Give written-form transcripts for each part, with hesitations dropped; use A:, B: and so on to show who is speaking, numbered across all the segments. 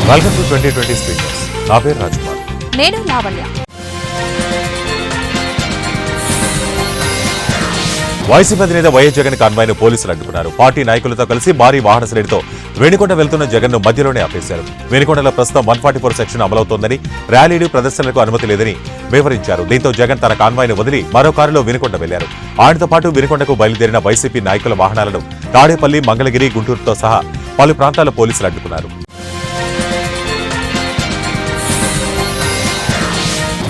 A: Welcome to 2020 speakers. నా పేరు రాజకుమార్.
B: నేను లావణ్య.
A: వైసీపీ అధినేత వైఎస్ జగన్ కాన్వాయ్ను పోలీసులు అడ్డుకున్నారు. పార్టీ నాయకులతో కలిసి భారీ వాహన శ్రేణితో వెనుకొండ వెళ్తున్న జగన్ ను మధ్యలోనే ఆపేశారు. వెనుకొండలో ప్రస్తుతం 144 సెక్షన్ అమలవుతోందని, ర్యాలీలు ప్రదర్శనలకు అనుమతి లేదని వివరించారు. దీంతో జగన్ తన కాన్వాయ్ను వదిలి మరో కారులో వెనుకొండ వెళ్లారు. ఆయనతో పాటు వెనుకొండకు బయలుదేరిన వైసీపీ నాయకుల వాహనాలను తాడేపల్లి, మంగళగిరి, గుంటూరుతో సహా పలు ప్రాంతాల పోలీసులు అడ్డుకున్నారు.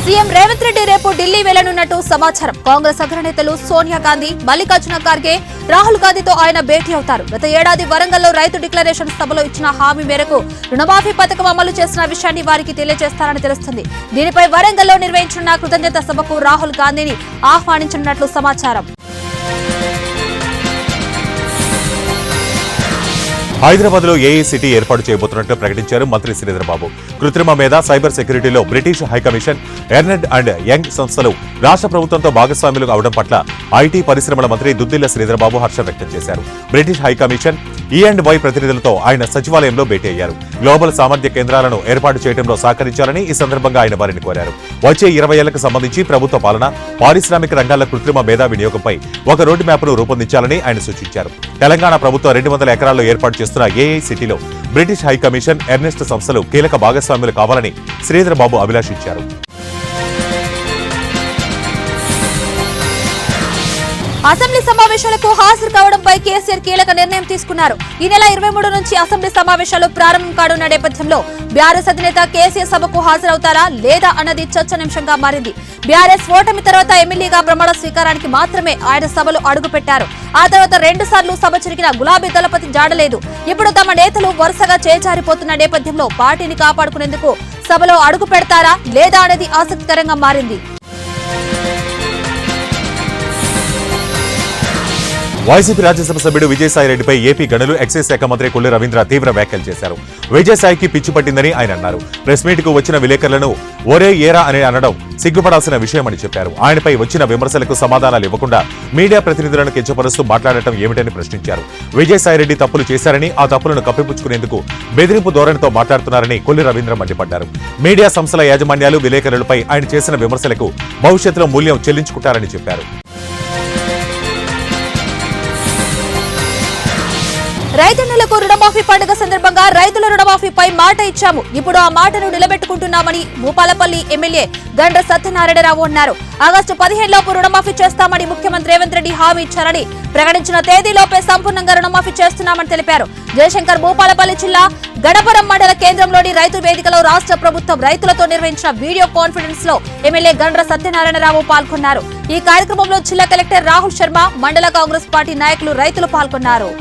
B: సీఎం రేవంత్ రెడ్డి రేపు ఢిల్లీ వెళ్లనున్నట్టు సమాచారం. కాంగ్రెస్ అగ్రనేతలు సోనియా గాంధీ, మల్లికార్జున ఖార్గే, రాహుల్ గాంధీతో ఆయన భేటీ అవుతారు. గత ఏడాది వరంగల్లో రైతు డిక్లరేషన్ సభలో ఇచ్చిన హామీ మేరకు రుణమాఫీ పథకం అమలు చేసిన విషయాన్ని వారికి తెలియజేస్తారని తెలుస్తుంది. దీనిపై వరంగల్లో నిర్వహించిన కృతజ్ఞత సభకు రాహుల్ గాంధీని ఆహ్వానించనున్నట్లు సమాచారం.
A: హైదరాబాద్ లో ఏఐసిటీ ఏర్పాటు చేయబోతున్నట్లు ప్రకటించారు మంత్రి శ్రీధర్బాబు. కృత్రిమ మీద సైబర్ సెక్యూరిటీలో British High Commission, Ernst and Young సంస్థలు రాష్ట్ర ప్రభుత్వంతో భాగస్వాములు అవడం పట్ల ఐటీ పరిశ్రమల మంత్రి దుద్దిళ్ల శ్రీధర్బాబు హర్షం వ్యక్తం చేశారు. బ్రిటిష్ హైకమిషన్, E&Y ప్రతినిధులతో ఆయన సచివాలయంలో భేటీ అయ్యారు. గ్లోబల్ సామర్థ్య కేంద్రాలను ఏర్పాటు చేయడంలో సహకరించాలని ఈ సందర్భంగా ఆయన వారిని కోరారు. వచ్చే 20 ఏళ్లకు సంబంధించి ప్రభుత్వ పాలన, పారిశ్రామిక రంగాల కృత్రిమ మేధా వినియోగంపై ఒక రోడ్డు మ్యాప్ను రూపొందించాలని ఆయన సూచించారు. తెలంగాణ ప్రభుత్వం 200 ఎకరాల్లో ఏర్పాటు చేస్తున్న ఏఐసిటీలో బ్రిటిష్ హైకమిషన్, ఎర్నెస్ట్ సంస్థలు కీలక భాగస్వాములు కావాలని శ్రీధర్బాబు అభిలాషించారు.
B: అసెంబ్లీ సమావేశాలకు హాజరు కావడంపై కేసీఆర్ కీలక నిర్ణయం తీసుకున్నారు. ఈ నెల 23 నుంచి అసెంబ్లీ సమావేశాలు ప్రారంభం కానున్న నేపథ్యంలో బీఆర్ఎస్ అధినేత కేసీఆర్ సభకు హాజరవుతారా లేదా అన్నది చర్చనీయాంశంగా మారింది. బీఆర్ఎస్ ఓటమి తర్వాత ఎమ్మెల్యేగా ప్రమాణ స్వీకారానికి మాత్రమే ఆయన సభలో అడుగుపెట్టారు. ఆ తర్వాత 2 సార్లు సభ జరిగిన గులాబీ దళపతి జాడలేదు. ఇప్పుడు తమ నేతలు వరుసగా చేజారిపోతున్న నేపథ్యంలో పార్టీని కాపాడుకునేందుకు సభలో అడుగు పెడతారా లేదా అనేది ఆసక్తికరంగా మారింది.
A: వైసీపీ రాజ్యసభ సభ్యుడు విజయసాయిరెడ్డిపై ఏపీ గనులు, ఎక్సైజ్ శాఖ మంత్రి కొల్లు రవీంద్ర తీవ్ర వ్యాఖ్యలు చేశారు. విజయసాయికి పిచ్చి పట్టిందని ఆయన అన్నారు. ప్రెస్ మీట్ కు వచ్చిన విలేకరులను ఒరే ఏరా అని అనడం సిగ్గుపడాల్సిన విషయమని చెప్పారు. ఆయనపై వచ్చిన విమర్శలకు సమాధానాలు ఇవ్వకుండా మీడియా ప్రతినిధులను కించపరుస్తూ మాట్లాడటం ఏమిటని ప్రశ్నించారు. విజయసాయిరెడ్డి తప్పులు చేశారని, ఆ తప్పులను కప్పిపుచ్చుకునేందుకు బెదిరింపు ధోరణితో మాట్లాడుతున్నారని కొల్లు రవీంద్ర మండిపడ్డారు. మీడియా సంస్థల యాజమాన్యాలు విలేకరులపై ఆయన చేసిన విమర్శలకు భవిష్యత్తులో మూల్యం చెల్లించుకుంటారని చెప్పారు.
B: రైతన్నలకు రుణమాఫీ పండుగ సందర్భంగా రైతుల రుణమాఫీపై మాట ఇచ్చాము, ఇప్పుడు ఆ మాటను నిలబెట్టుకుంటున్నామని భూపాలపల్లి ఎమ్మెల్యే గండ్ర సత్యనారాయణరావు అన్నారు. ఆగస్టు 15 లోపు రుణమాఫీ చేస్తామని ముఖ్యమంత్రి రేవంత్ రెడ్డి హామీ ఇచ్చారని, ప్రకటించిన తేదీలోపే సంపూర్ణంగా రుణమాఫీ చేస్తున్నామని తెలిపారు. జయశంకర్ భూపాలపల్లి జిల్లా గణపురం మండల కేంద్రంలోని రైతు వేదికలో రాష్ట్ర ప్రభుత్వం రైతులతో నిర్వహించిన వీడియో కాన్ఫరెన్స్ లో ఎమ్మెల్యే గండ్ర సత్యనారాయణరావు పాల్గొన్నారు. ఈ కార్యక్రమంలో జిల్లా కలెక్టర్ రాహుల్ శర్మ, మండల కాంగ్రెస్ పార్టీ నాయకులు, రైతులు పాల్గొన్నారు.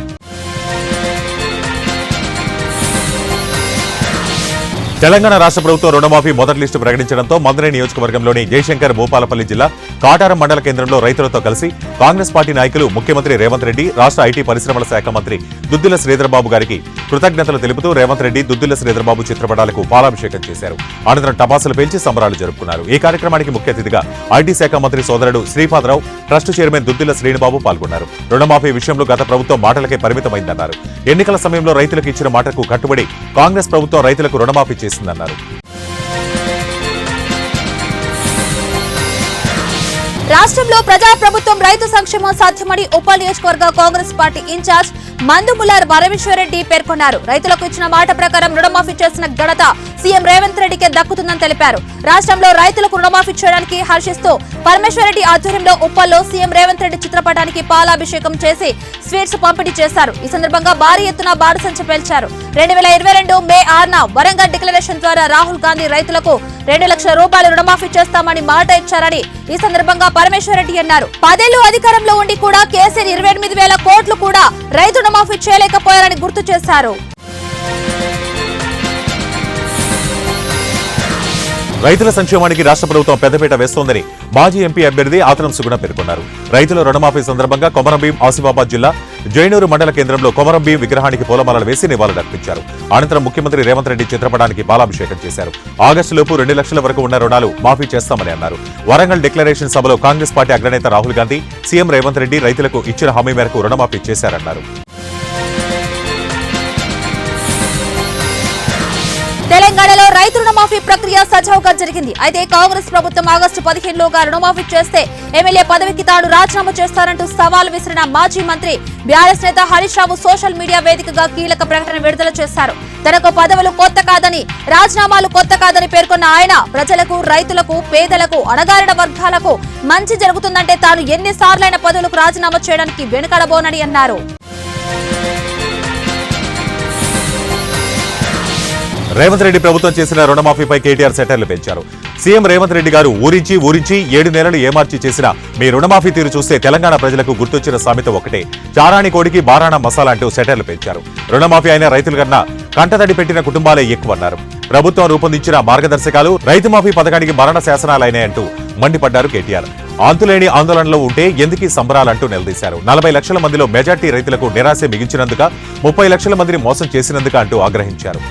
A: తెలంగాణ రాష్ట్ర ప్రభుత్వం రుణమాఫీ మొదటి లిస్టు ప్రకటించడంతో మధురై నియోజకవర్గంలోని జయశంకర్ భూపాలపల్లి జిల్లా కాటారం మండల కేంద్రంలో రైతులతో కలిసి కాంగ్రెస్ పార్టీ నాయకులు ముఖ్యమంత్రి రేవంత్ రెడ్డి, రాష్ట్ర ఐటీ పరిశ్రమల శాఖ మంత్రి దుద్దిళ్ల శ్రీధర్బాబు గారికి కృతజ్ఞతలు తెలుపుతూ రేవంత్ రెడ్డి, దుద్దిళ్ల శ్రీధర్బాబు చిత్రపటాలకు పాలాభిషేకం చేశారు. అనంతరం టపాసులు పేల్చి సంబరాలు జరుపుకున్నారు. ఈ కార్యక్రమానికి ముఖ్య అతిథిగా ఐటీ శాఖ మంత్రి సోదరుడు శ్రీపాదరావు, ట్రస్ట్ చైర్మన్ దుద్దిళ్ల శ్రీనిబాబు పాల్గొన్నారు. రుణమాఫీ విషయంలో గత ప్రభుత్వం మాటలకే పరిమితమైందన్నారు. ఎన్నికల సమయంలో రైతులకు ఇచ్చిన మాటకు కట్టుబడి కాంగ్రెస్ ప్రభుత్వం రైతులకు రుణమాఫీ చేసిందన్నారు.
B: రాష్ట్రంలో ప్రజాప్రభుత్వం, రైతు సంక్షేమం సాధ్యమని ఉప్పల్ నియోజకవర్గ కాంగ్రెస్ పార్టీ ఇన్ఛార్జ్ మందుములార్ పరమేశ్వరరెడ్డి పేర్కొన్నారు. రైతులకు ఇచ్చిన మాట ప్రకారం రుణమాఫీ చేసిన ఘనత సీఎం రేవంత్ రెడ్డికే దక్కుతుందని తెలిపారు. రాష్ట్రంలో రైతులకు రుణమాఫీ చేయడానికి హర్షిస్తూ పరమేశ్వరరెడ్డి ఆధ్వర్యంలో ఉప్పల్లో సీఎం రేవంత్ రెడ్డి చిత్రపటానికి పాలాభిషేకం చేసి స్వీట్స్ పంపిణీ చేశారు. ఈ సందర్భంగా భారీ ఎత్తున బాణసంచ పేల్చారు. 2022 మే 6న వరంగల్ డిక్లరేషన్ ద్వారా రాహుల్ గాంధీ రైతులకు 2 లక్షల రూపాయలు రుణమాఫీ చేస్తామని మాట ఇచ్చారని ఈ సందర్భంగా పరమేశ్వరరెడ్డి అన్నారు. 10 ఏళ్లు అధికారంలో ఉండి కూడా కేసీఆర్ 28,000 కోట్లు కూడా రైతు రుణమాఫీ చేయలేకపోయారని గుర్తు చేశారు.
A: రైతుల సంక్షేమానికి రాష్ట్ర ప్రభుత్వం పెద్దపీట వేస్తోందని మాజీ ఎంపీ అభ్యర్థి ఆతనం సుగుణ పేర్కొన్నారు. రైతుల రుణమాఫీ సందర్భంగా కొమరంభీం ఆసిఫాబాద్ జిల్లా జైనూరు మండల కేంద్రంలో కొమరంభీం విగ్రహానికి పూలమాలలు వేసి నివాళులర్పించారు. అనంతరం ముఖ్యమంత్రి రేవంత్ రెడ్డి చిత్రపటానికి పాలాభిషేకం చేశారు. ఆగస్టులోపు 2 లక్షల వరకు ఉన్న రుణాలు మాఫీ చేస్తామని అన్నారు. వరంగల్ డిక్లరేషన్ సభలో కాంగ్రెస్ పార్టీ అగ్రనేత రాహుల్ గాంధీ, సీఎం రేవంత్ రెడ్డి రైతులకు ఇచ్చిన హామీ మేరకు రుణమాఫీ చేశారన్నారు.
B: తెలంగాణలో రైతు రుణమాఫీ ప్రక్రియ సజావుగా జరిగింది. అయితే కాంగ్రెస్ ప్రభుత్వం ఆగస్టు 15లోగా రుణమాఫీ చేస్తే ఎమ్మెల్యే పదవికి తాను రాజీనామా చేస్తారంటూ సవాల్ విసిరిన మాజీ మంత్రి బీఆర్ఎస్ నేత హరీష్ రావు సోషల్ మీడియా వేదికగా కీలక ప్రకటన విడుదల చేశారు. తనకు పదవులు కొత్త కాదని, రాజీనామాలు కొత్త కాదని పేర్కొన్న ఆయన ప్రజలకు, రైతులకు, పేదలకు, అణగారిన వర్గాలకు మంచి జరుగుతుందంటే తాను ఎన్నిసార్లైన పదవులకు రాజీనామా చేయడానికి వెనుకడబోనని అన్నారు.
A: రేవంత్ రెడ్డి ప్రభుత్వం చేసిన రుణమాఫీపై కేటీఆర్ సెటర్లు పెంచారు. సీఎం రేవంత్ రెడ్డి గారు ఊరించి 7 నెలలు ఏమార్చి చేసిన మీ రుణమాఫీ తీరు చూస్తే తెలంగాణ ప్రజలకు గుర్తొచ్చిన సామెత ఒకటే, చారాణి కోడికి బారాణ మసాలా అంటూ సెటర్లు పెంచారు. రుణమాఫీ అయిన రైతుల కన్నా కంటతడి పెట్టిన కుటుంబాలే ఎక్కువన్నారు. ప్రభుత్వం రూపొందించిన మార్గదర్శకాలు రైతు మాఫీ పథకానికి మరణ శాసనాలైనాయంటూ మండిపడ్డారు కేటీఆర్. అంతులేని ఆందోళనలో ఉంటే ఎందుకీ సంబరాలంటూ నిలదీశారు. 40 లక్షల మందిలో మెజార్టీ రైతులకు నిరాశ మిగించినందుక, 30 లక్షల మందిని మోసం చేసినందుక అంటూ ఆగ్రహించారు.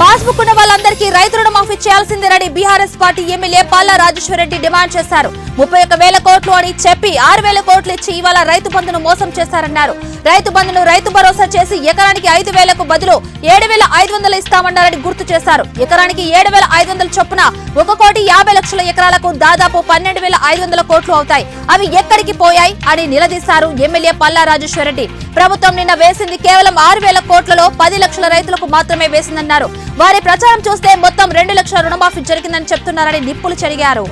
B: పాస్బుక్ ఉన్న వాళ్ళందరికీ రైతు రుణమాఫీ చేయాల్సిందేనని BRS party MLA Palla Rajeshwara Reddy demand చేశారు. 31,000 కోట్లు అని చెప్పి 6,000 కోట్లు ఇచ్చి ఇవాళ రైతు బంధును మోసం చేశారన్నారు. రైతు బంధును రైతు భరోసా చేసి ఎకరానికి 5,000కు బదులు 7,500 ఇస్తామన్నారని గుర్తు చేశారు. ఎకరానికి 7,500 చొప్పున 1,50,00,000 ఎకరాలకు దాదాపు 12,500 కోట్లు అవుతాయి. అవి ఎక్కడికి పోయాయి అని నిలదీశారు ఎమ్మెల్యే పల్లా రాజేశ్వరరెడ్డి. ప్రభుత్వం నిన్న వేసింది కేవలం 6,000 కోట్లలో 10 లక్షల రైతులకు మాత్రమే వేసిందన్నారు. వారి ప్రచారం చూస్తే మొత్తం 2 లక్షల రుణమాఫీ జరిగిందని చెప్తున్నారని నిప్పులు చెరిగారు.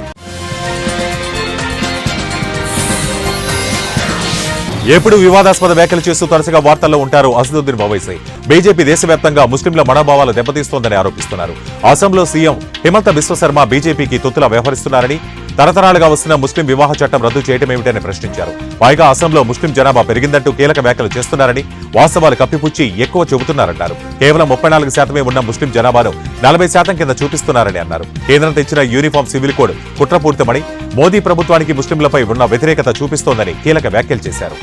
A: ఎప్పుడు వివాదాస్పద వ్యాఖ్యలు చేస్తూ తరచుగా వార్తల్లో ఉంటారు అసదుద్దీన్ ఓవైసీ. బీజేపీ దేశవ్యాప్తంగా ముస్లింల మనోభావాలు దెబ్బతీస్తోందని ఆరోపిస్తున్నారు. అసోంలో సీఎం హిమంత బిశ్వశర్మ బీజేపీకి తొత్తులా వ్యవహరిస్తున్నారని, తరతరాలుగా వస్తున్న ముస్లిం వివాహ చట్టం రద్దు చేయటమేమిటని ప్రశ్నించారు. పైగా అసోంలో ముస్లిం జనాభా పెరిగిందంటూ కీలక వ్యాఖ్యలు చేస్తున్నారని, వాస్తవాలు కప్పిపుచ్చి ఎక్కువ చెబుతున్నారన్నారు. కేవలం 34% ఉన్న ముస్లిం జనాభాను 40% కింద చూపిస్తున్నారని అన్నారు. కేంద్రం తెచ్చిన యూనిఫామ్ సివిల్ కోడ్ కుట్రపూరితమని, మోదీ ప్రభుత్వానికి ముస్లింలపై ఉన్న వ్యతిరేకత చూపిస్తోందని కీలక వ్యాఖ్యలు చేశారు.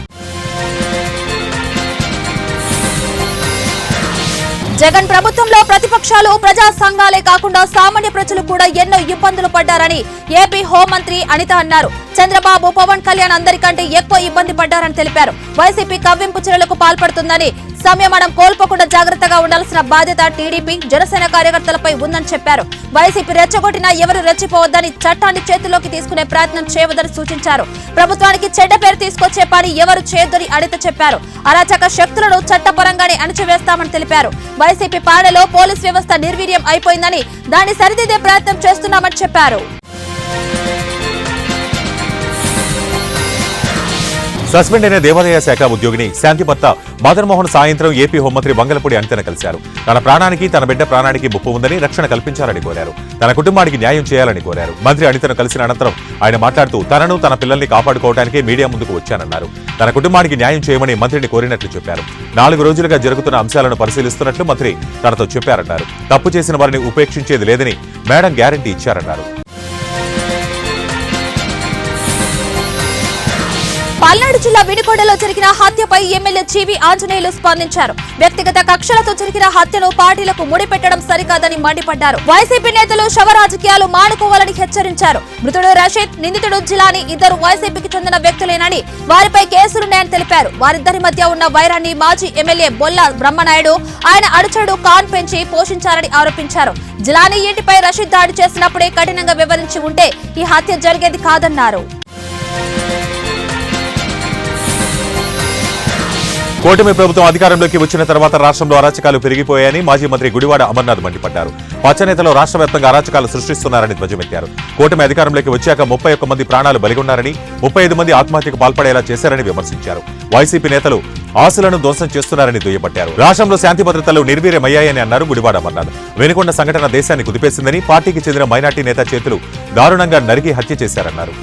B: జగన్ ప్రభుత్వంలో ప్రతిపక్షాలు, ప్రజా సంఘాలే కాకుండా సామాన్య ప్రజలు కూడా ఎన్నో ఇబ్బందులు పడ్డారని ఏపీ హోంమంత్రి అనిత అన్నారు. చంద్రబాబు, పవన్ కళ్యాణ్ అందరికంటే ఎక్కువ ఇబ్బంది పడ్డారని తెలిపారు. వైసీపీ కవ్వింపు చర్యలకు పాల్పడుతుందని, సంయమనం కోల్పోకుండా జాగ్రత్తగా ఉండాల్సిన బాధ్యత టీడీపీ, జనసేన కార్యకర్తలపై ఉందని చెప్పారు. వైసీపీ రెచ్చగొట్టినా ఎవరు రెచ్చిపోవద్దని, చట్టాన్ని చేతుల్లోకి తీసుకునే ప్రయత్నం చేయవద్దని సూచించారు. ప్రభుత్వానికి చెడ్డ పేరు తీసుకొచ్చే పని ఎవరు చేయొద్దని అనిత చెప్పారు. అరాచక శక్తులను చట్టపరంగానే అణచివేస్తామని తెలిపారు. వైసీపీ పాలనలో పోలీస్ వ్యవస్థ నిర్వీర్యం అయిపోయిందని, దాన్ని సరిదిద్దే ప్రయత్నం చేస్తున్నామని చెప్పారు.
A: సస్పెండ్ అయిన దేవాదాయ శాఖ ఉద్యోగిని శాంతి భర్త మదన్ మోహన్ సాయంత్రం ఏపీ హోంమంత్రి వంగలపూడి అనితను కలిశారు. తన ప్రాణానికి, తన బిడ్డ ప్రాణానికి ముప్పు ఉందని, రక్షణ కల్పించాలని కోరారు. తన కుటుంబానికి న్యాయం చేయాలని కోరారు. మంత్రి అనితను కలిసిన అనంతరం ఆయన మాట్లాడుతూ తనను, తన పిల్లల్ని కాపాడుకోవడానికే మీడియా ముందుకు వచ్చానన్నారు. తన కుటుంబానికి న్యాయం చేయమని మంత్రిని కోరినట్లు చెప్పారు. 4 రోజులుగా జరుగుతున్న అంశాలను పరిశీలిస్తున్నట్లు మంత్రి తనతో చెప్పారన్నారు. తప్పు చేసిన వారిని ఉపేక్షించేది లేదని మేడం గ్యారంటీ ఇచ్చారన్నారు.
B: పల్నాడు జిల్లా వినుకొండలో జరిగిన హత్యపై ఎమ్మెల్యే జీవి ఆంజనేయులు స్పందించారు. వ్యక్తిగత కక్షలతో జరిగిన హత్యను పార్టీలకు ముడిపెట్టడం సరికాదని మండిపడ్డారు. వైసీపీ నేతలు శవ రాజకీయాలు మానుకోవాలని హెచ్చరించారు. మృతుడు రషీద్, నిందితుడు జిలాని ఇద్దరు వైసీపీకి చెందిన వ్యక్తులేనని, వారిపై కేసులున్నాయని తెలిపారు. వారిద్దరి మధ్య ఉన్న వైరాన్ని మాజీ ఎమ్మెల్యే బొల్ల బ్రహ్మనాయుడు, ఆయన అనుచరుడు ఖాన్ పెంచి పోషించారని ఆరోపించారు. జిలాని ఇంటిపై రషీద్ దాడి చేసినప్పుడే కఠినంగా వివరించి ఉంటే ఈ హత్య జరిగేది కాదన్నారు.
A: కూటమి ప్రభుత్వం అధికారంలోకి వచ్చిన తర్వాత రాష్ట్రంలో అరాచకాలు పెరిగిపోయాయని మాజీ మంత్రి గుడివాడ అమర్నాథ్ మండిపడ్డారు. పచ్చనేతలు రాష్ట్ర వ్యాప్తంగా అరాచకాలు సృష్టిస్తున్నారని ధ్వజమెత్తారు. కూటమి అధికారంలోకి వచ్చాక 31 మంది ప్రాణాలు బలిగొన్నారని, 35 మంది ఆత్మహత్యకు పాల్పడేలా చేశారని విమర్శించారు. వైసీపీ నేతలు ఆశలను ధ్వంసం చేస్తున్నారని దుయ్యబట్టారు. రాష్ట్రంలో శాంతి భద్రతలు నిర్వీర్యమయ్యాయని అన్నారు గుడివాడ అమర్నాథ్. వెనుకొండ సంఘటన దేశాన్ని కుదిపేసిందని, పార్టీకి చెందిన మైనార్టీ నేత చేతులు దారుణంగా నరికి హత్య చేశారన్నారు.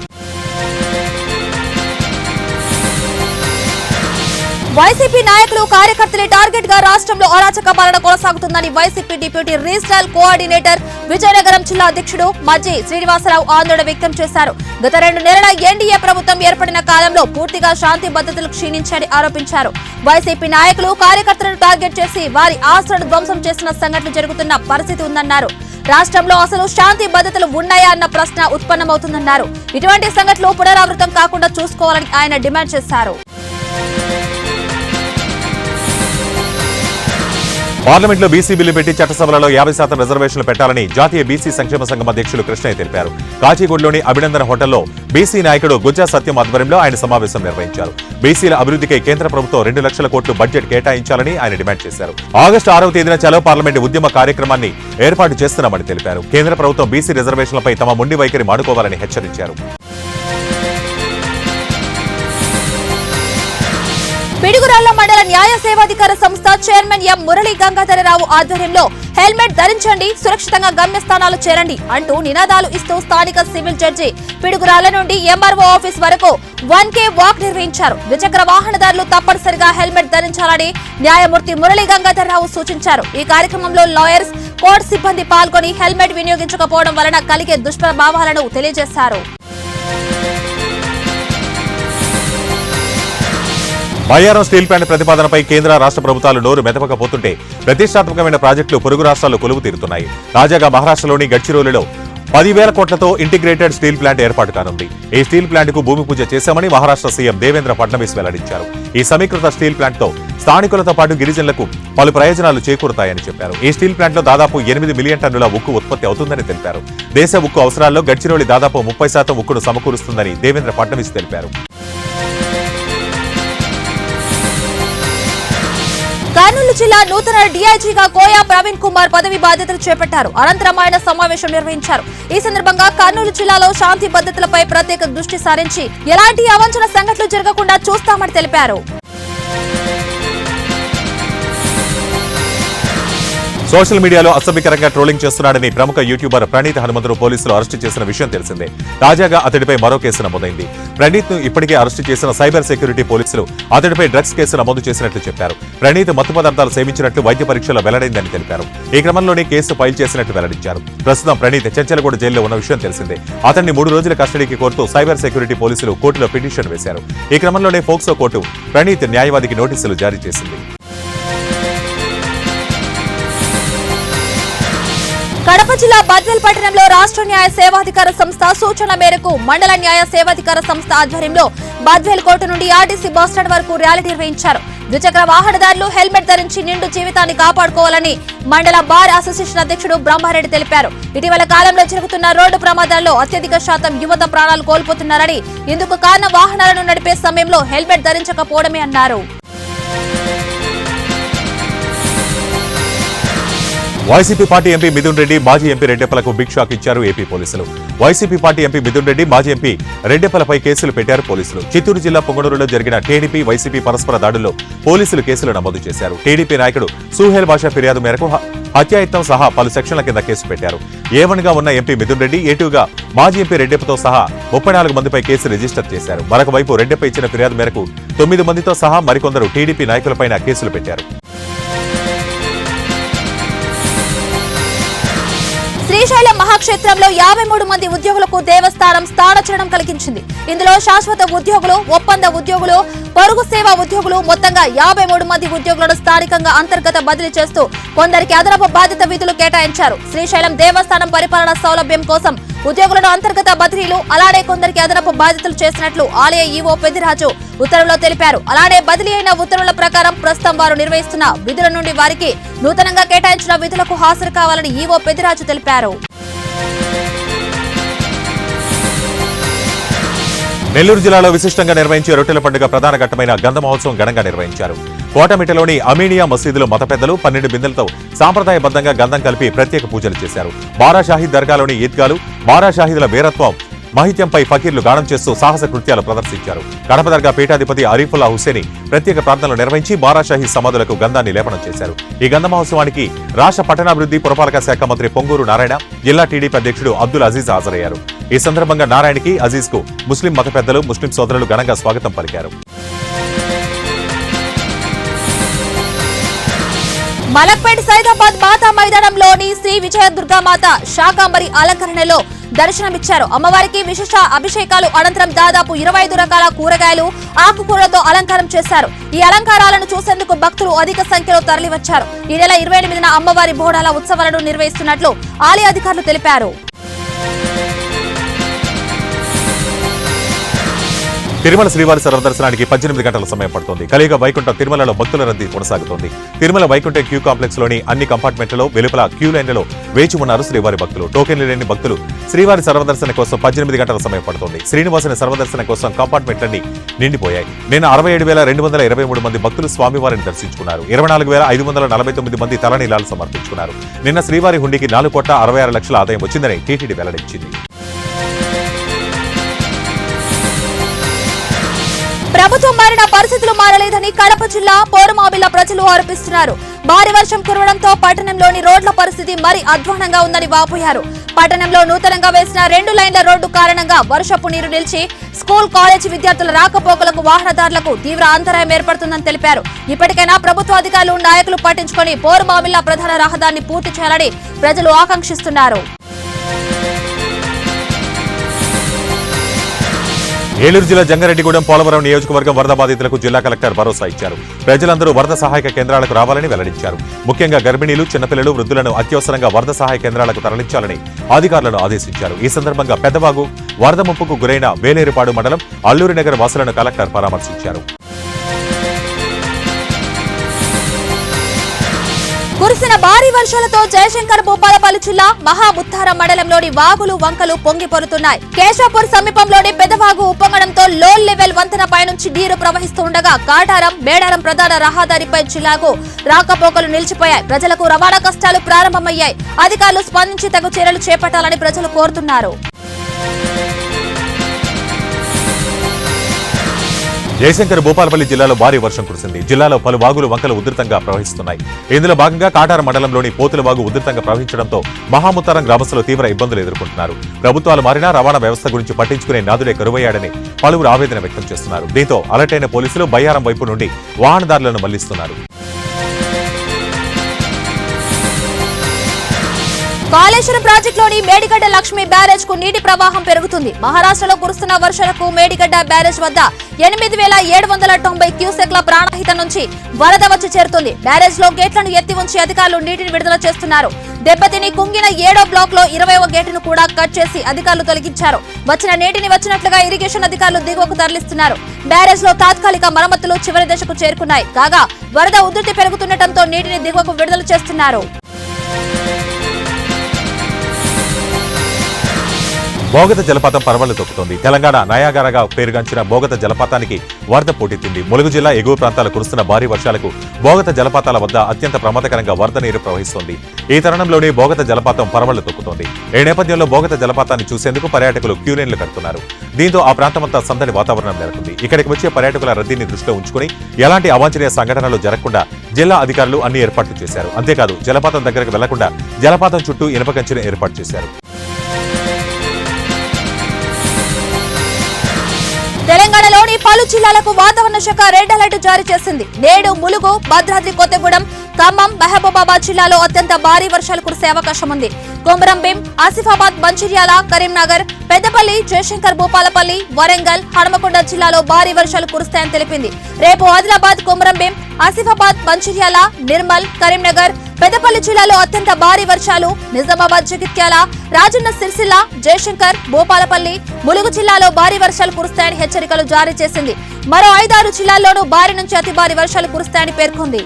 B: వైసీపీ నాయకులు, కార్యకర్తలే టార్గెట్ గా రాష్ట్రంలో అరాచక పాలన కొనసాగుతుందని YCP deputy regional coordinator, Vizianagaram జిల్లా అధ్యక్షుడు మజ్జి శ్రీనివాసరావు ఆందోళన వ్యక్తం చేశారు. గత 2 నెలల ఎన్డీఏ ప్రభుత్వం ఏర్పడిన కాలంలో పూర్తిగా శాంతి భద్రతలు క్షీణించారని ఆరోపించారు. వైసీపీ నాయకులు, కార్యకర్తలను టార్గెట్ చేసి వారి ఆస్తులను ధ్వంసం చేసిన సంఘటనలు జరుగుతున్న పరిస్థితి ఉందన్నారు. రాష్ట్రంలో అసలు శాంతి భద్రతలు ఉన్నాయా అన్న ప్రశ్న ఉత్పన్నమవుతుందన్నారు. ఇటువంటి సంఘటనలు పునరావృతం కాకుండా చూసుకోవాలని ఆయన డిమాండ్ చేశారు.
A: పార్లమెంట్లో బీసీ బిల్లు పెట్టి చట్టసభలలో 50% రిజర్వేషన్లు పెట్టాలని జాతీయ బీసీ సంక్షేమ సంఘం అధ్యక్షులు కృష్ణయ్య తెలిపారు. కాచిగూడలోని అభినందన హోటల్లో బీసీ నాయకుడు గుజ్జా సత్యం ఆధ్వర్యంలో ఆయన సమావేశం నిర్వహించారు. బీసీల అభివృద్ధికై కేంద్ర ప్రభుత్వం 2 లక్షల కోట్లు బడ్జెట్ కేటాయించాలని ఆయన డిమాండ్ చేశారు. ఆగస్టు 6వ తేదీన చలో పార్లమెంట్ ఉద్యమ కార్యక్రమాన్ని ఏర్పాటు చేస్తున్నామని తెలిపారు. కేంద్ర ప్రభుత్వం బీసీ రిజర్వేషన్లపై తమ మొండి వైఖరి మానుకోవాలని హెచ్చరించారు.
B: పిడుగురాళ్ల మండల న్యాయ సేవాధికార సంస్థ చైర్మన్ ఎం మురళీ గంగాధరరావు ఆధ్వర్యంలో హెల్మెట్ ధరించండి, సురక్షితంగా గమ్యస్థానాలు చేరండి అంటూ నినాదాలు ఇస్తూ స్థానిక సివిల్ జడ్జి పిడుగురాళ్ల నుండి ఎంఆర్ఓ ఆఫీస్ వరకు 1K వాక్ నిర్వహించారు. ద్విచక్ర వాహనదారులు తప్పనిసరిగా హెల్మెట్ ధరించాలని న్యాయమూర్తి మురళీ గంగాధరరావు సూచించారు. ఈ కార్యక్రమంలో లాయర్స్, కోర్టు సిబ్బంది పాల్గొని హెల్మెట్ వినియోగించకపోవడం వలన కలిగే దుష్ప్రభావాలను తెలియజేశారు.
A: బయ్యారం స్టీల్ ప్లాంట్ ప్రతిపాదనపై కేంద్ర రాష్ట్ర ప్రభుత్వాలు నోరు మెదపకపోతుంటే ప్రతిష్టాత్మకమైన ప్రాజెక్టులు పొరుగు రాష్ట్రాల్లో కొలువు తీరుతున్నాయి. తాజాగా మహారాష్ట్రలోని గడ్చిరోలిలో 10,000 కోట్లతో ఇంటిగ్రేటెడ్ స్టీల్ ప్లాంట్ ఏర్పాటు కానుంది. ఈ స్టీల్ ప్లాంట్ కు భూమి పూజ చేశామని మహారాష్ట్ర సీఎం దేవేంద్ర ఫడ్నవీస్ వెల్లడించారు. ఈ సమీకృత స్టీల్ ప్లాంట్ తో స్థానికులతో పాటు గిరిజనులకు పలు ప్రయోజనాలు చేకూరుతాయని చెప్పారు. ఈ స్టీల్ ప్లాంట్ లో దాదాపు 8 మిలియన్ టన్నుల ఉక్కు ఉత్పత్తి అవుతుందని తెలిపారు. దేశ ఉక్కు అవసరాల్లో గడ్చిరోలి దాదాపు 30% ఉక్కును సమకూరుస్తుందని దేవేంద్ర ఫడ్నవీస్ తెలిపారు.
B: కర్నూలు జిల్లా నూతన డీఐజీగా కోయా ప్రవీణ్ కుమార్ పదవి బాధ్యతలు చేపట్టారు. అనంతరం ఆయన సమావేశం నిర్వహించారు. ఈ సందర్భంగా కర్నూలు జిల్లాలో శాంతి భద్రతలపై ప్రత్యేక దృష్టి సారించి ఎలాంటి అవాంఛన సంఘటనలు జరగకుండా చూస్తామని తెలిపారు.
A: సోషల్ మీడియాలో అసభ్యకరంగా ట్రోలింగ్ చేస్తున్నాడని ప్రముఖ యూట్యూబర్ ప్రణీత్ హనుమంతును పోలీసులు అరెస్టు చేసిన విషయం తెలిసిందే. తాజాగా అతడిపై మరో కేసు నమోదైంది. ప్రణీత్ ను ఇప్పటికే అరెస్టు చేసిన సైబర్ సెక్యూరిటీ పోలీసులు అతడిపై డ్రగ్స్ కేసు నమోదు చేసినట్లు చెప్పారు. ప్రణీత్ మత్తు పదార్థాలు సేవించినట్లు వైద్య పరీక్షలో వెల్లడైందని తెలిపారు. ఈ క్రమంలోనే కేసు ఫైల్ చేసినట్లు వెల్లడించారు. ప్రస్తుతం ప్రణీత్ చెంచలగూడ జైల్లో ఉన్న విషయం తెలిసిందే. అతన్ని 3 రోజుల కస్టడీకి కోరుతూ సైబర్ సెక్యూరిటీ పోలీసులు కోర్టులో పిటిషన్ వేశారు. ఈ క్రమంలోనే ఫోక్సో కోర్టు ప్రణీత్ న్యాయవాదికి నోటీసులు జారీ చేసింది.
B: కడప జిల్లా బద్వేల్ పట్టణంలో రాష్ట్ర న్యాయ సేవాధికార సంస్థ సూచన మేరకు మండల న్యాయ సేవాధికార సంస్థ ఆధ్వర్యంలో బద్వేల్ కోర్టు నుండి ఆర్టీసీ బస్టాండ్ వరకు ర్యాలీ నిర్వహించారు. ద్విచక్ర వాహనదారులు హెల్మెట్ ధరించి నిండు జీవితాన్ని కాపాడుకోవాలని మండల బార్ అసోసియేషన్ అధ్యక్షుడు బ్రహ్మారెడ్డి తెలిపారు. ఇటీవల కాలంలో జరుగుతున్న రోడ్డు ప్రమాదాల్లో అత్యధిక శాతం యువత ప్రాణాలు కోల్పోతున్నారని, ఇందుకు కారణం వాహనాలను నడిపే సమయంలో హెల్మెట్ ధరించకపోవడమే అన్నారు.
A: YCP party MP Mithun Reddy, మాజీ ఎంపీ రెడ్డెప్పలకు బిగ్ షాక్ ఇచ్చారు ఏపీ పోలీసులు. YCP party MP Mithun Reddy, మాజీ ఎంపీ రెడ్డెప్పలపై కేసులు పెట్టారు పోలీసులు. చిత్తూరు జిల్లా పొంగనూరులో జరిగిన టీడీపీ వైసీపీ పరస్పర దాడుల్లో పోలీసులు కేసులు నమోదు చేశారు. టీడీపీ నాయకుడు సుహేల్ బాషా ఫిర్యాదు మేరకు హత్యాయత్నం సహా పలు సెక్షన్ల కింద కేసు పెట్టారు. A1గా ఉన్న ఎంపీ మిథున్ రెడ్డి, A2గా మాజీ ఎంపీ రెడ్డెప్పతో సహా 34 మందిపై కేసు రిజిస్టర్ చేశారు. మరొక వైపు రెడ్డెప్ప ఇచ్చిన ఫిర్యాదు మేరకు 9 మందితో సహా మరికొందరు టీడీపీ నాయకులపైన కేసులు పెట్టారు.
B: శ్రీశైలం మహాక్షేత్రంలో 53 మంది ఉద్యోగులకు దేవస్థానం స్థానచలనం కలిగించింది. ఇందులో శాశ్వత ఉద్యోగులు, ఒప్పంద ఉద్యోగులు, పొరుగు సేవా ఉద్యోగులు మొత్తంగా 53 మంది ఉద్యోగులను స్థానికంగా అంతర్గత బదిలీ చేస్తూ కొందరికి అదనపు బాధ్యత విధులు కేటాయించారు. శ్రీశైలం దేవస్థానం పరిపాలన సౌలభ్యం కోసం ఉద్యోగులను అంతర్గత బదిలీలు, అలానే కొందరికి అదనపు బాధ్యతలు చేసినట్లు ఆలయ ఈవో పెద్దిరాజు ఉత్తర్వులో తెలిపారు. అలానే బదిలీ అయిన ఉత్తర్వుల ప్రకారం ప్రస్తుతం వారు నిర్వహిస్తున్న విధుల నుండి వారికి నూతనంగా కేటాయించిన విధులకు హాజరు కావాలని ఈవో పెద్దిరాజు తెలిపారు.
A: నెల్లూరు జిల్లాలో విశిష్టంగా నిర్వహించే రొట్టెల పండుగ ప్రధాన ఘట్టమైన గంధ మహోత్సవం ఘనంగా నిర్వహించారు. కోటమిట్టలోని అమీనియా మసీదులో మత పెద్దలు 12 బిందెలతో సాంప్రదాయబద్ధంగా గంధం కలిపి ప్రత్యేక పూజలు చేశారు. బారా షాహీద్ దర్గాలోని ఈద్గాలు, బారా షాహీదుల వీరత్వం, మహిత్యంపై ఫకీర్లు గానం చేస్తూ సాహస కృత్యాలు ప్రదర్శించారు. కడప దర్గా పీఠాధిపతి అరీఫుల్లా హుస్సేని ప్రత్యేక ప్రార్థనలు నిర్వహించి బారా షాహీద్ సమాధులకు గంధాన్ని లేపనం చేశారు. ఈ గంధ మహోత్సవానికి రాష్ట్ర పట్టణాభివృద్ధి పురపాలక శాఖ మంత్రి పొంగూరు నారాయణ, జిల్లా టీడీపీ అధ్యక్షుడు అబ్దుల్ అజీజ్ హాజరయ్యారు. ఈ సందర్భంగా నారాయణకి, అజీజ్ కు ముస్లిం మత పెద్దలు, ముస్లిం సోదరులు ఘనంగా స్వాగతం పలికారు.
B: మలక్పేట్ సైదాబాద్ మాతా మైదానంలోని శ్రీ విజయ దుర్గామాత శాకాంబరి అలంకరణలో దర్శనమిచ్చారు. అమ్మవారికి విశేష అభిషేకాలు అనంతరం దాదాపు 25 రకాల కూరగాయలు, ఆకుకూరలతో అలంకారం చేశారు. ఈ అలంకారాలను చూసేందుకు భక్తులు అధిక సంఖ్యలో తరలివచ్చారు. ఈ నెల 28న అమ్మవారి బోనాల ఉత్సవాలను నిర్వహిస్తున్నట్లు ఆలయ అధికారులు తెలిపారు.
A: తిరుమల శ్రీవారి సర్వదర్శనానికి 18 గంటల సమయం పడుతోంది. కలియుగ వైకుంఠ తిరుమలలో భక్తుల రద్దీ కొనసాగుతోంది. తిరుమల వైకుంఠ క్యూ కాంప్లెక్స్ లోని అన్ని కంపార్ట్మెంట్లలో వెలుపల క్యూ లైన్లలో వేచి ఉన్నారు శ్రీవారి భక్తులు. టోకెన్లు లేని భక్తులు శ్రీవారి సర్వదర్శన కోసం 18 గంటల సమయం పడుతోంది. శ్రీనివాసుని సర్వదర్శన కోసం కంపార్ట్మెంట్లన్నీ నిండిపోయాయి. నిన్న 67,223 మంది భక్తులు స్వామివారిని దర్శించుకున్నారు. 24,549 మంది తలనీలాలు సమర్పించుకున్నారు. నిన్న శ్రీవారి హుండీకి 4,66,00,000 ఆదాయం వచ్చిందని టీటీడీ వెల్లడించింది.
B: ప్రభుత్వం మారిన పరిస్థితులు మారలేదని కడప జిల్లా పోరుమామిళ్ల ప్రజలు ఆరోపిస్తున్నారు. భారీ వర్షం కురవడంతో పట్టణంలోని రోడ్ల పరిస్థితి మరీ అధ్వానంగా ఉందని వాపోయారు. పట్టణంలో నూతనంగా వేసిన 2 లైన్ల రోడ్డు కారణంగా వర్షపు నీరు నిలిచి స్కూల్ కాలేజీ విద్యార్థుల రాకపోకలకు వాహనదారులకు తీవ్ర అంతరాయం ఏర్పడుతుందని తెలిపారు. ఇప్పటికైనా ప్రభుత్వ అధికారులు నాయకులు పట్టించుకొని పోరుమామిళ్ల ప్రధాన రహదారిని పూర్తి చేయాలని ప్రజలు ఆకాంక్షిస్తున్నారు.
A: ఏలూరు జిల్లా జంగారెడ్డిగూడెం పోలవరం నియోజకవర్గం వరద బాధితులకు జిల్లా కలెక్టర్ భరోసా ఇచ్చారు. ప్రజలందరూ వరద సహాయక కేంద్రాలకు రావాలని వెల్లడించారు. ముఖ్యంగా గర్భిణీలు, చిన్నపిల్లలు, వృద్ధులను అత్యవసరంగా వరద సహాయ కేంద్రాలకు తరలించాలని అధికారులను ఆదేశించారు. ఈ సందర్భంగా పెద్దవాగు వరద ముప్పుకు గురైన వేలేరుపాడు మండలం అల్లూరి నగర్ వాసులను కలెక్టర్ పరామర్శించారు.
B: కురిసిన భారీ వర్షాలతో జయశంకర్ భూపాలపల్లి జిల్లా మహాముత్తారం మండలంలోని వాగులు వంకలు పొంగి పొరుతున్నాయి. కేశవపూర్ సమీపంలోని పెదవాగు ఉప్పొంగడంతో లో లెవెల్ వంతెన పైనుంచి నీరు ప్రవహిస్తూ ఉండగా కాటారం, మేడారం ప్రధాన రహదారిపై జిల్లాకు రాకపోకలు నిలిచిపోయాయి. ప్రజలకు రవాణా కష్టాలు ప్రారంభమయ్యాయి. అధికారులు స్పందించి తగు చర్యలు చేపట్టాలని ప్రజలు కోరుతున్నారు.
A: జయశంకర్ భూపాలపల్లి జిల్లాలో భారీ వర్షం కురిసింది. జిల్లాలో పలు వాగులు వంకలు ఉధృతంగా ప్రవహిస్తున్నాయి. ఇందులో భాగంగా కాటారం మండలంలోని పోతుల వాగు ఉధృతంగా ప్రవహించడంతో మహాముత్తారం గ్రామస్తులు తీవ్ర ఇబ్బందులు ఎదుర్కొంటున్నారు. ప్రభుత్వాలు మారినా రవాణా వ్యవస్థ గురించి పట్టించుకునే నాదుడే కరువయ్యాడని పలువురు ఆవేదన వ్యక్తం చేస్తున్నారు. దీంతో అలర్ట్ అయిన పోలీసులు బయ్యారం వైపు నుండి వాహనదారులను మళ్లిస్తున్నారు.
B: కాళేశ్వరం ప్రాజెక్టులోని మేడిగడ్డ లక్ష్మీ బ్యారేజ్ కు నీటి ప్రవాహం పెరుగుతుంది. మహారాష్ట్రలో కురుస్తున్న వర్షాలకు మేడిగడ్డ బ్యారేజ్ వద్ద 8,790 క్యూసెక్ల ప్రాణహిత నుంచి వరద వచ్చి చేరుతుంది. బ్యారేజ్ లో గేట్లను ఎత్తి ఉంచి అధికారులు నీటిని విడుదల చేస్తున్నారు. దెబ్బతిని కుంగిన 7వ బ్లాక్ లో 20వ గేటును కూడా కట్ చేసి అధికారులు తొలగించారు. వచ్చిన నీటిని వచ్చినట్లుగా ఇరిగేషన్ అధికారులు దిగువకు తరలిస్తున్నారు. బ్యారేజ్ లో తాత్కాలిక మరమ్మతులు చివరి దశకు చేరుకున్నాయి. కాగా వరద ఉధృతి పెరుగుతుండటంతో నీటిని దిగువకు విడుదల చేస్తున్నారు.
A: బోగత జలపాతం పరవళ్లు తొక్కుతోంది. తెలంగాణ నయాగారగా పేరుగాంచిన బోగత జలపాతానికి వరద పోటెత్తింది. ములుగు జిల్లా ఎగువ ప్రాంతాలు కురుస్తున్న భారీ వర్షాలకు బోగత జలపాతాల వద్ద అత్యంత ప్రమాదకరంగా వరద నీరు ప్రవహిస్తోంది. ఈ తరుణంలోనే బోగత జలపాతం పరవళ్లు తొక్కుతోంది. ఈ నేపథ్యంలో బోగత జలపాతాన్ని చూసేందుకు పర్యాటకులు క్యూలైన్లు కడుతున్నారు. దీంతో ఆ ప్రాంతమంతా సందడి వాతావరణం నెలకొంది. ఇక్కడికి వచ్చే పర్యాటకుల రద్దీని దృష్టిలో ఉంచుకుని ఎలాంటి అవాంఛనీయ సంఘటనలు జరగకుండా జిల్లా అధికారులు అన్ని ఏర్పాట్లు చేశారు. అంతేకాదు జలపాతం దగ్గరకు వెళ్లకుండా జలపాతం చుట్టూ ఇనుప కంచెను ఏర్పాటు చేశారు.
B: తెలంగాణలోని పలు జిల్లాలకు వాతావరణ శాఖ రెడ్ అలర్ట్ జారీ చేసింది. నేడు ములుగు, భద్రాద్రి కొత్తగూడెం, ఖమ్మం, మహబూబాబాద్ జిల్లాలో అత్యంత భారీ వర్షాలు కురిసే అవకాశం ఉంది. కొమరంభీం, ఆసిఫాబాద్, మంచిర్యాల, కరీంనగర్, పెద్దపల్లి, జయశంకర్ భూపాలపల్లి, వరంగల్, హనుమకొండ జిల్లాలో భారీ వర్షాలు కురుస్తాయని తెలిపింది. రేపు ఆదిలాబాద్, కొమరంభీం, ఆసిఫాబాద్, మంచిర్యాల, నిర్మల్, కరీంనగర్, పెద్దపల్లి జిల్లాలో అత్యంత భారీ వర్షాలు, నిజామాబాద్, జగిత్యాల, రాజన్న సిరిసిల్ల, జయశంకర్, భూపాలపల్లి, ములుగు జిల్లాలో భారీ వర్షాలు కురుస్తాయని హెచ్చరికలు జారీ చేసింది. మరో 5-6 జిల్లాల్లోనూ భారీ నుంచి అతి భారీ వర్షాలు కురుస్తాయని పేర్కొంది.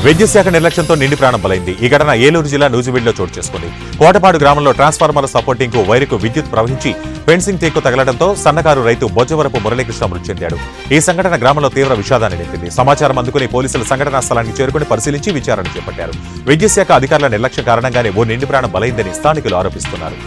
A: విద్యుత్ శాఖ నిర్లక్ష్యంతో నిండి ప్రాణం బలైంది. ఈ ఘటన ఏలూరు జిల్లా నూజివీడులో చోటు చేసుకుంది. కోటపాడు గ్రామంలో ట్రాన్స్ఫార్మర్ సపోర్టింగ్ కు వైరుకు విద్యుత్ ప్రవహించి ఫెన్సింగ్ టేకు తగలడంతో సన్నకారు రైతు బొజ్జవరపు మురళీకృష్ణ మృతి చెందాడు. ఈ సంఘటన గ్రామంలో తీవ్ర విషాదాన్ని నింపింది. సమాచారం అందుకుని పోలీసులు సంఘటనా స్థలానికి చేరుకుని పరిశీలించి విచారణ చేపట్టారు. విద్యుత్ శాఖ అధికారుల నిర్లక్ష్యం కారణంగానే ఓ నిండి ప్రాణం బలైందని స్థానికులు ఆరోపిస్తున్నారు.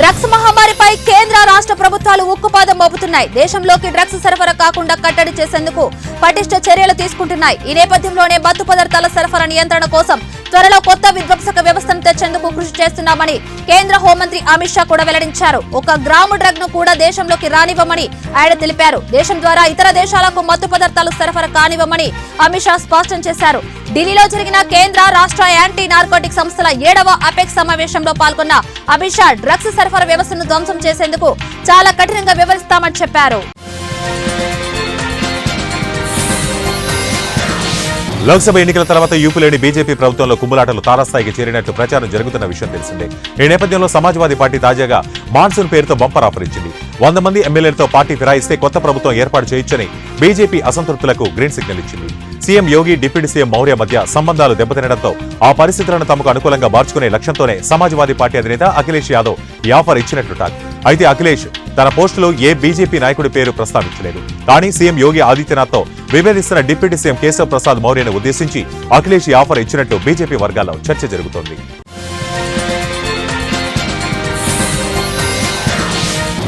B: డ్రగ్స్ మహమ్మారిపై కేంద్ర రాష్ట్ర ప్రభుత్వాలు ఉక్కుపాదం మోపుతున్నాయి. దేశంలోకి డ్రగ్స్ సరఫరా కాకుండా కట్టడి చేసేందుకు పటిష్ట చర్యలు తీసుకుంటున్నాయి. ఈ నేపథ్యంలోనే మత్తు పదార్థాల సరఫరా నియంత్రణ కోసం త్వరలో కొత్త విధ్వంసక వ్యవస్థను తెచ్చేందుకు కృషి చేస్తున్నామని కేంద్ర హోంమంత్రి అమిత్ షా కూడా వెల్లడించారు. 1 గ్రాము డ్రగ్ ను కూడా దేశంలోకి రానివ్వమని ఆయన తెలిపారు. దేశం ద్వారా ఇతర దేశాలకు మత్తు పదార్థాలు సరఫరా కానివ్వమని అమిత్ షా స్పష్టం చేశారు. ఢిల్లీలో జరిగిన కేంద్ర రాష్ట్ర యాంటీ నార్కోటిక్ సంస్థల 7వ అపెక్స్ సమావేశంలో పాల్గొన్న అమిత్ షా డ్రగ్స్ సరఫరా వ్యవస్థను ధ్వంసం చేసేందుకు చాలా కఠినంగా వ్యవహరిస్తామని చెప్పారు.
A: లోక్సభ ఎన్నికల తర్వాత యూపీలోని బీజేపీ ప్రభుత్వంలో కుమ్ములాటలు తారాస్థాయికి చేరినట్లు ప్రచారం జరుగుతున్న విషయం తెలిసిందే. ఈ నేపథ్యంలో సమాజ్వాదీ పార్టీ తాజాగా మాన్సూన్ పేరుతో బంపర్ ఆఫర్ ఇచ్చింది. 100 మంది ఎమ్మెల్యేలతో పార్టీ ఫిరాయిస్తే కొత్త ప్రభుత్వం ఏర్పాటు చేయొచ్చని బీజేపీ అసంతృప్తులకు గ్రీన్ సిగ్నల్ ఇచ్చింది. సీఎం యోగి, డిప్యూటీ సీఎం మౌర్య మధ్య సంబంధాలు దెబ్బతినడంతో ఆ పరిస్థితులను తమకు అనుకూలంగా మార్చుకునే లక్ష్యంతోనే సమాజ్వాదీ పార్టీ అధినేత అఖిలేష్ యాదవ్ ఈ ఆఫర్ ఇచ్చినట్లు టాక్. అయితే అఖిలేష్ తన పోస్టులో ఏ బీజేపీ నాయకుడి పేరు ప్రస్తావించలేదు. కానీ సీఎం యోగి ఆదిత్యనాథ్ తో విభేదిస్తున్న డిప్యూటీ సీఎం కేశవ్ ప్రసాద్ మౌర్యను ఉద్దేశించి అఖిలేష్ ఈ ఆఫర్ ఇచ్చినట్టు బీజేపీ వర్గాల్లో చర్చ జరుగుతోంది.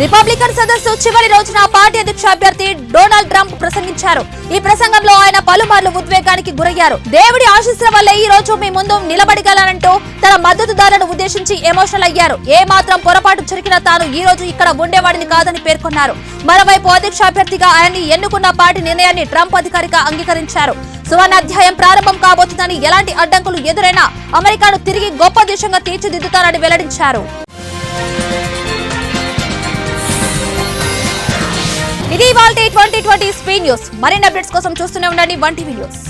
B: రిపబ్లికన్ సదస్సు చివరి రోజున పార్టీ అధ్యక్ష అభ్యర్థి డొనాల్డ్ ట్రంప్ ప్రసంగించారు. ఈ ప్రసంగంలో ఆయన పలుమార్లు ఉద్వేగానికి గురయ్యారు. దేవుడి ఆశీస్సుల వల్లే ఈ రోజు మీ ముందు నిలబడగలనంటూ తన మద్దతుదారులను ఉద్దేశించి ఎమోషనల్ అయ్యారు. ఏ మాత్రం పొరపాటు జరిగినా తాను ఈ రోజు ఇక్కడ ఉండేవాడిని కాదని పేర్కొన్నారు. మరోవైపు అధ్యక్ష అభ్యర్థిగా ఆయన్ని ఎన్నుకున్న పార్టీ నిర్ణయాన్ని ట్రంప్ అధికారిగా అంగీకరించారు. సువర్ణ అధ్యాయం ప్రారంభం కాబోతుందని, ఎలాంటి అడ్డంకులు ఎదురైనా అమెరికాను తిరిగి గొప్ప దేశంగా తీర్చిదిద్దుతారని వెల్లడించారు. ఇది ఇవాల్టి 2020 స్పీడ్ న్యూస్. మరిన్ని అప్డేట్స్ కోసం చూస్తూనే ఉండండి 1 టీవీ న్యూస్.